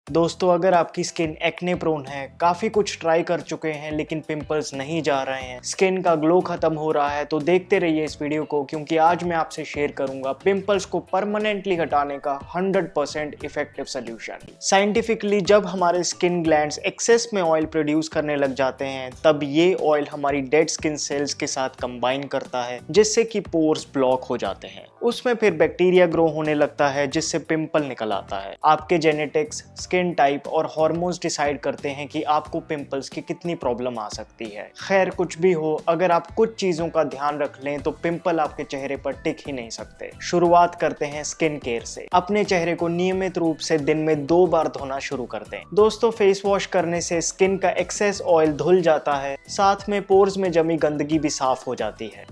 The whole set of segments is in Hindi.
दोस्तों, अगर आपकी स्किन एक्ने प्रोन है, काफी कुछ ट्राई कर चुके हैं लेकिन पिंपल्स नहीं जा रहे हैं, स्किन का ग्लो खत्म हो रहा है, तो देखते रहिए इस वीडियो को, क्योंकि आज मैं आपसे शेयर करूंगा पिंपल्स को परमानेंटली हटाने का 100% इफेक्टिव सोल्यूशन। साइंटिफिकली जब हमारे स्किन ग्लैंड्स एक्सेस में ऑयल प्रोड्यूस करने लग जाते हैं, तब ये ऑयल हमारी डेड स्किन सेल्स के साथ कंबाइन करता है, जिससे कि पोर्स ब्लॉक हो जाते हैं। उसमें फिर बैक्टीरिया ग्रो होने लगता है, जिससे पिंपल निकल आता है। आपके जेनेटिक्स, स्किन टाइप और हार्मोन्स डिसाइड करते हैं कि आपको पिंपल्स की कितनी प्रॉब्लम आ सकती है। खैर, कुछ भी हो, अगर आप कुछ चीजों का ध्यान रख लें तो पिंपल आपके चेहरे पर टिक ही नहीं सकते। शुरुआत करते हैं स्किन केयर से। अपने चेहरे को नियमित रूप से दिन में 2 बार धोना शुरू कर दें। दोस्तों, फेस वॉश करने से स्किन का एक्सेस ऑयल धुल जाता है, साथ में पोर्स में जमी गंदगी भी साफ हो जाती है।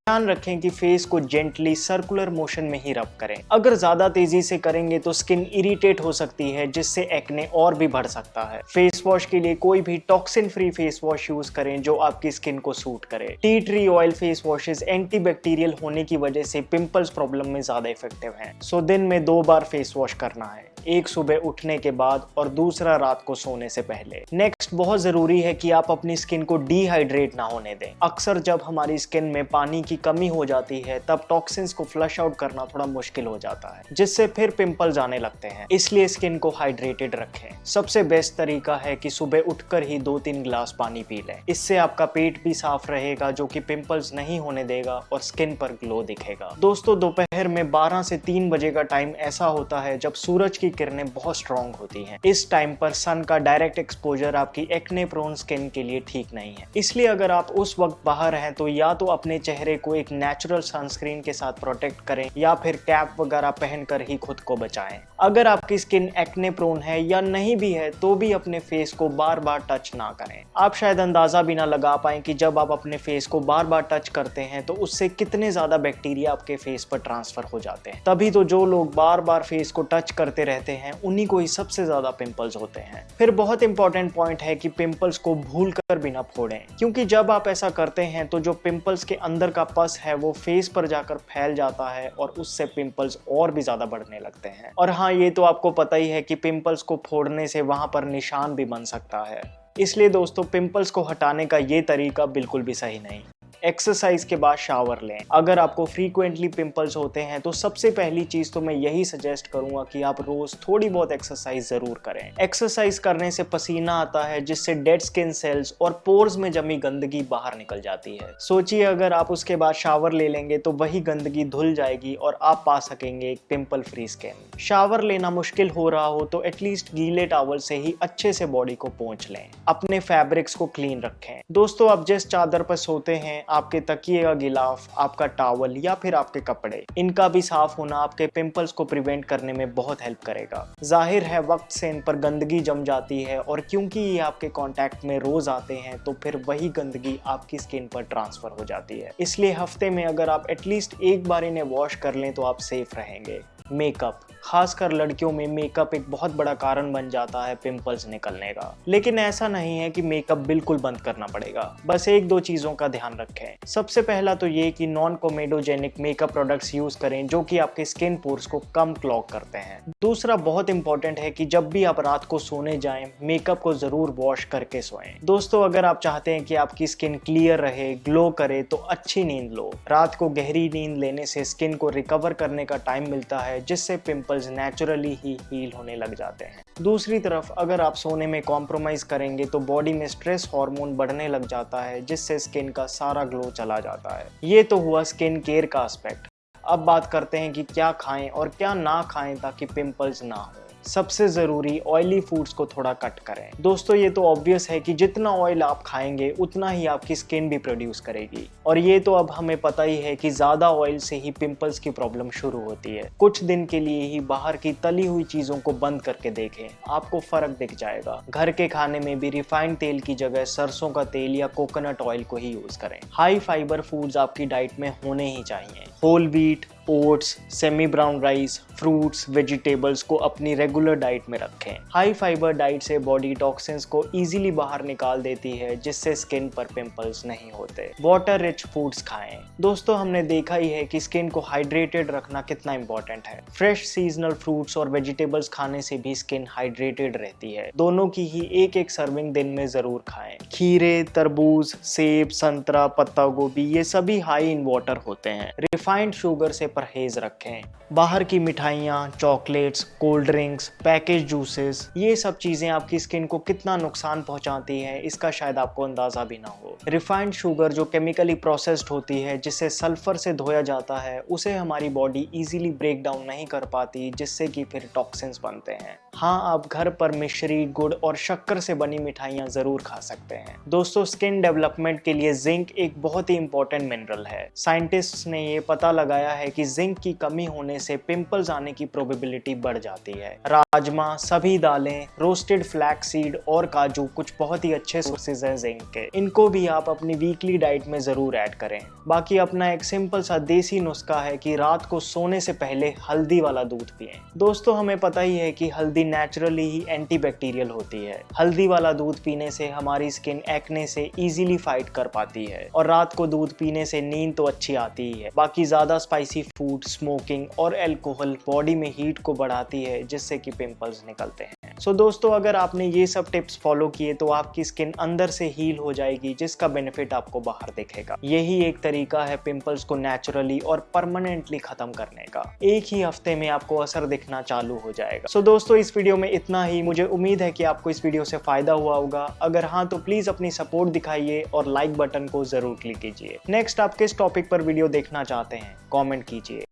ध्यान रखें कि फेस को जेंटली सर्कुलर मोशन में ही रब करें। अगर ज्यादा तेजी से करेंगे तो स्किन इरिटेट हो सकती है, जिससे एक्ने और भी बढ़ सकता है। फेस वॉश के लिए कोई भी toxin free face wash use करें जो आपकी स्किन को सूट करे। Tea tree oil face washes antibacterial होने की वजह से पिंपल्स प्रॉब्लम में ज्यादा इफेक्टिव हैं। सो दिन में 2 बार फेस वॉश करना है, एक सुबह उठने के बाद और दूसरा रात को सोने से पहले। नेक्स्ट, बहुत जरूरी है कि आप अपनी स्किन को डिहाइड्रेट ना होने दें। अक्सर जब हमारी स्किन में पानी की कमी हो जाती है, तब टॉक्सिन्स को फ्लश आउट करना थोड़ा मुश्किल हो जाता है, जिससे फिर पिंपल्स आने लगते हैं। इसलिए स्किन को हाइड्रेटेड रखें। सबसे बेस्ट तरीका है कि सुबह उठकर ही 2-3 ग्लास पानी पी लें। इससे आपका पेट भी साफ रहेगा, जो कि पिंपल्स नहीं होने देगा और स्किन पर ग्लो दिखेगा। दोस्तों, दोपहर में 12 से 3 बजे का टाइम ऐसा होता है जब सूरज की किरणें बहुत स्ट्रॉन्ग होती हैं। इस टाइम पर सन का डायरेक्ट एक्सपोजर आपकी एक्ने प्रोन स्किन के लिए ठीक नहीं है। इसलिए अगर आप उस वक्त बाहर हैं तो या तो अपने चेहरे को एक नेचुरल सनस्क्रीन के साथ प्रोटेक्ट करें, या फिर कैप वगैरह पहनकर ही खुद को बचाएं। अगर आपकी स्किन एक्ने प्रोन है या नहीं भी है, तो भी अपने फेस को बार बार टच ना करें। आप शायद अंदाजा भी ना लगा पाएं कि जब आप अपने फेस को बार बार टच करते हैं तो उससे कितने ज्यादा बैक्टीरिया आपके फेस पर ट्रांसफर हो जाते हैं। तभी तो जो लोग बार बार फेस को टच करते रहते हैं, उन्हीं को ही सबसे ज्यादा पिंपल्स होते हैं। फिर बहुत इंपॉर्टेंट पॉइंट है कि पिंपल्स को भूल कर भी ना फोड़ें, क्योंकि जब आप ऐसा करते हैं तो जो पिंपल्स के अंदर का पस है वो फेस पर जाकर फैल जाता है और उससे पिंपल्स और भी ज्यादा बढ़ने लगते हैं। और हाँ, ये तो आपको पता ही है कि पिंपल्स को फोड़ने से वहां पर निशान भी बन सकता है। इसलिए दोस्तों, पिंपल्स को हटाने का ये तरीका बिल्कुल भी सही नहीं। एक्सरसाइज के बाद शावर लें। अगर आपको फ्रीक्वेंटली पिंपल्स होते हैं तो सबसे पहली चीज तो मैं यही सजेस्ट करूंगा कि आप रोज थोड़ी बहुत एक्सरसाइज जरूर करें। एक्सरसाइज करने से पसीना आता है, जिससे डेड स्किन सेल्स और पोर्स में जमी गंदगी बाहर निकल जाती है। सोचिए, अगर आप उसके बाद शावर ले लेंगे तो वही गंदगी धुल जाएगी और आप पा सकेंगे एक पिंपल फ्री स्किन। शावर लेना मुश्किल हो रहा हो तो एटलीस्ट गीले टॉवल से ही अच्छे से बॉडी को पोंछ लें। अपने फैब्रिक्स को क्लीन रखें। दोस्तों, आप जिस चादर पर सोते हैं, आपके तकिए का गिलाफ, आपका टॉवल या फिर आपके कपड़े, इनका भी साफ होना आपके पिंपल्स को प्रिवेंट करने में बहुत हेल्प करेगा। जाहिर है, वक्त से इन पर गंदगी जम जाती है और क्योंकि ये आपके कांटेक्ट में रोज आते हैं, तो फिर वही गंदगी आपकी स्किन पर ट्रांसफर हो जाती है। इसलिए हफ्ते में अगर आप एटलीस्ट एक बार इन्हें वॉश कर लें तो आप सेफ रहेंगे। मेकअप, खासकर लड़कियों में मेकअप एक बहुत बड़ा कारण बन जाता है पिंपल्स निकलने का। लेकिन ऐसा नहीं है कि मेकअप बिल्कुल बंद करना पड़ेगा। बस 1-2 चीजों का ध्यान रखें। सबसे पहला तो ये कि non comedogenic makeup products use करें, जो कि आपके स्किन पोर्स को कम क्लॉग करते हैं। दूसरा बहुत इंपॉर्टेंट है कि जब भी आप रात को सोने जाएं, मेकअप को जरूर वॉश करके सोएं। दोस्तों, अगर आप चाहते हैं कि आपकी स्किन क्लियर रहे, ग्लो करे, तो अच्छी नींद लो। रात को गहरी नींद लेने से स्किन को रिकवर करने का टाइम मिलता है, जिससे पिंपल्स नेचुरली ही हील होने लग जाते हैं। दूसरी तरफ, अगर आप सोने में कॉम्प्रोमाइज करेंगे तो बॉडी में स्ट्रेस हार्मोन बढ़ने लग जाता है, जिससे स्किन का सारा ग्लो चला जाता है। ये तो हुआ स्किन केयर का एस्पेक्ट। अब बात करते हैं कि क्या खाएं और क्या ना खाएं ताकि पिंपल्स ना हो। सबसे जरूरी, ऑयली फूड्स को थोड़ा कट करें। दोस्तों, ये तो ऑब्वियस है कि जितना ऑयल आप खाएंगे उतना ही आपकी स्किन भी प्रोड्यूस करेगी, और ये तो अब हमें पता ही है कि ज्यादा ऑयल से ही पिंपल्स की प्रॉब्लम शुरू होती है। कुछ दिन के लिए ही बाहर की तली हुई चीजों को बंद करके देखें, आपको फर्क दिख जाएगा। घर के खाने में भी रिफाइंड तेल की जगह सरसों का तेल या कोकोनट ऑयल को ही यूज करें। हाई फाइबर फूड्स आपकी डाइट में होने ही चाहिए। Whole wheat, oats, semi brown rice, fruits, vegetables को अपनी रेगुलर डाइट में रखें। हाई फाइबर डाइट से बॉडी टॉक्सिन्स को इजीली बाहर निकाल देती है, जिससे स्किन पर पिंपल्स नहीं होते। वाटर रिच फूड्स खाएं। दोस्तों, हमने देखा ही है कि स्किन को हाइड्रेटेड रखना कितना इंपॉर्टेंट है। फ्रेश सीजनल फ्रूट्स और वेजिटेबल्स खाने से भी स्किन हाइड्रेटेड रहती है। दोनों की ही एक एक सर्विंग दिन में जरूर खाएं। खीरे, तरबूज, सेब, संतरा, पत्ता गोभी, ये सभी हाई इन वाटर होते हैं। रिफाइंड शुगर से परहेज रखें। बाहर की मिठाइयाँ, chocolates, cold drinks, package juices, ये सब चीजें आपकी स्किन को कितना नुकसान पहुंचाती हैं, इसका शायद आपको अंदाजा भी ना हो। रिफाइंड शुगर जो केमिकली प्रोसेस्ड होती है, जिसे सल्फर से धोया जाता है, उसे हमारी बॉडी इजीली ब्रेक डाउन नहीं कर पाती, जिससे कि फिर टॉक्सिन्स बनते हैं। हाँ, आप घर पर मिश्री, गुड़ और शक्कर से बनी मिठाइयाँ जरूर खा सकते हैं। दोस्तों, स्किन डेवलपमेंट के लिए जिंक एक बहुत ही इंपॉर्टेंट मिनरल है। साइंटिस्ट्स ने ये पता लगाया है कि जिंक की कमी होने से पिंपल्स आने की प्रोबेबिलिटी बढ़ जाती है। राजमा, सभी दालें, रोस्टेड फ्लैक्स सीड और काजू कुछ बहुत ही अच्छे सोर्सेज हैं जिंक के। इनको भी आप अपनी वीकली डाइट में जरूर ऐड करें। बाकी अपना एक सिंपल सा देसी नुस्खा है कि रात को सोने से पहले हल्दी वाला दूध पिएं। दोस्तों, हमें पता ही है कि हल्दी नेचुरली ही एंटीबैक्टीरियल होती है। हल्दी वाला दूध पीने से हमारी स्किन एक्ने से इजीली फाइट कर पाती है और रात को दूध पीने से नींद तो अच्छी आती ही है। बाकी ज्यादा स्पाइसी फूड, स्मोकिंग और अल्कोहल बॉडी में हीट को बढ़ाती है, जिससे कि पिंपल्स निकलते हैं। सो दोस्तों, अगर आपने ये सब टिप्स फॉलो किए तो आपकी स्किन अंदर से हील हो जाएगी, जिसका बेनिफिट आपको बाहर दिखेगा। यही एक तरीका है पिंपल्स को नेचुरली और परमानेंटली खत्म करने का। एक ही हफ्ते में आपको असर दिखना चालू हो जाएगा। सो दोस्तों, इस वीडियो में इतना ही। मुझे उम्मीद है कि आपको इस वीडियो से फायदा हुआ होगा। अगर हाँ, तो प्लीज अपनी सपोर्ट दिखाइए और लाइक बटन को जरूर क्लिक कीजिए। नेक्स्ट आप किस टॉपिक पर वीडियो देखना चाहते हैं, कमेंट कीजिए।